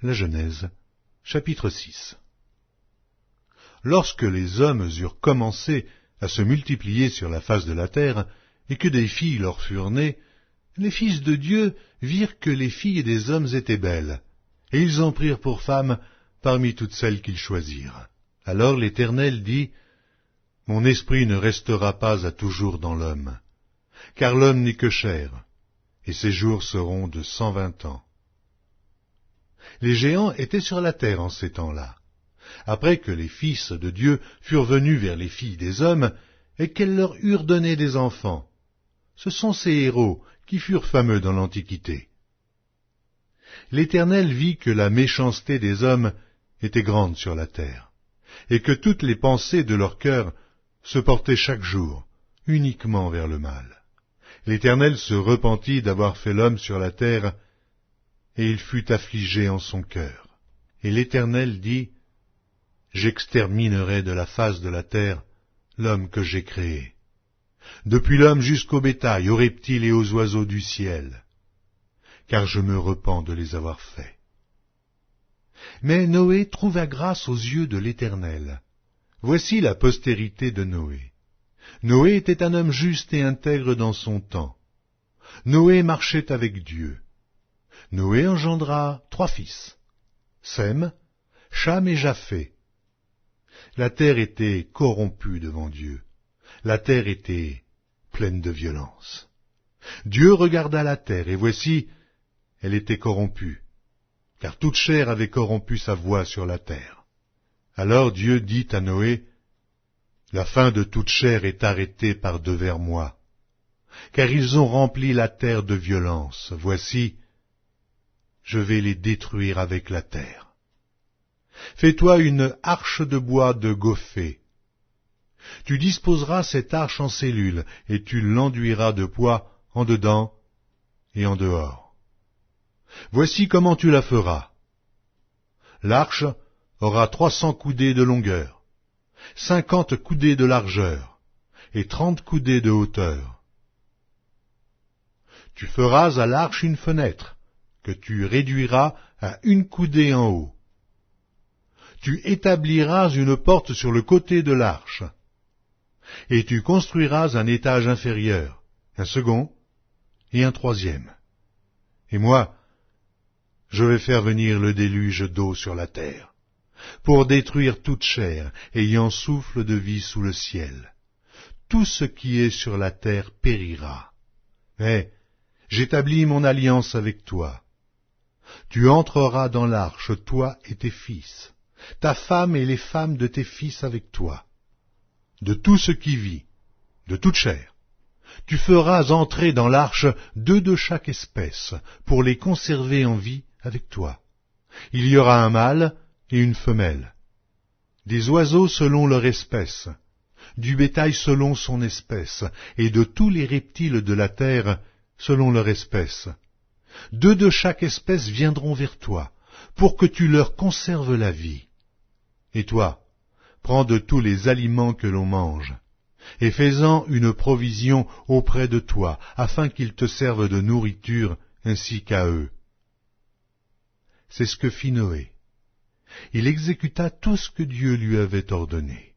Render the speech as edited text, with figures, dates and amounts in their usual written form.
La Genèse, chapitre 6. Lorsque les hommes eurent commencé à se multiplier sur la face de la terre, et que des filles leur furent nées, les fils de Dieu virent que les filles des hommes étaient belles, et ils en prirent pour femmes parmi toutes celles qu'ils choisirent. Alors l'Éternel dit, « Mon esprit ne restera pas à toujours dans l'homme, car l'homme n'est que chair, et ses jours seront de 120 ans. » Les géants étaient sur la terre en ces temps-là, après que les fils de Dieu furent venus vers les filles des hommes, et qu'elles leur eurent donné des enfants. Ce sont ces héros qui furent fameux dans l'Antiquité. L'Éternel vit que la méchanceté des hommes était grande sur la terre, et que toutes les pensées de leur cœur se portaient chaque jour uniquement vers le mal. L'Éternel se repentit d'avoir fait l'homme sur la terre, et il fut affligé en son cœur. Et l'Éternel dit, « J'exterminerai de la face de la terre l'homme que j'ai créé, depuis l'homme jusqu'au bétail, aux reptiles et aux oiseaux du ciel, car je me repens de les avoir faits. » Mais Noé trouva grâce aux yeux de l'Éternel. Voici la postérité de Noé. Noé était un homme juste et intègre dans son temps. Noé marchait avec Dieu. Noé engendra 3 fils, Sem, Cham et Japheth. La terre était corrompue devant Dieu. La terre était pleine de violence. Dieu regarda la terre, et voici, elle était corrompue, car toute chair avait corrompu sa voie sur la terre. Alors Dieu dit à Noé, « La fin de toute chair est arrêtée par devers moi, car ils ont rempli la terre de violence. Voici, je vais les détruire avec la terre. Fais-toi une arche de bois de gophée. Tu disposeras cette arche en cellules, et tu l'enduiras de poix en dedans et en dehors. Voici comment tu la feras. L'arche aura 300 coudées de longueur, 50 coudées de largeur, et 30 coudées de hauteur. Tu feras à l'arche une fenêtre, que tu réduiras à 1 coudée en haut. Tu établiras une porte sur le côté de l'arche, et tu construiras un étage inférieur, un second et un 3e. Et moi, je vais faire venir le déluge d'eau sur la terre, pour détruire toute chair ayant souffle de vie sous le ciel. Tout ce qui est sur la terre périra. Mais j'établis mon alliance avec toi. Tu entreras dans l'arche, toi et tes fils, ta femme et les femmes de tes fils avec toi. De tout ce qui vit, de toute chair, tu feras entrer dans l'arche 2 de chaque espèce, pour les conserver en vie avec toi. Il y aura un mâle et une femelle, des oiseaux selon leur espèce, du bétail selon son espèce, et de tous les reptiles de la terre selon leur espèce. 2 de chaque espèce viendront vers toi, pour que tu leur conserves la vie. Et toi, prends de tous les aliments que l'on mange, et fais-en une provision auprès de toi, afin qu'ils te servent de nourriture ainsi qu'à eux. C'est ce que fit Noé. Il exécuta tout ce que Dieu lui avait ordonné.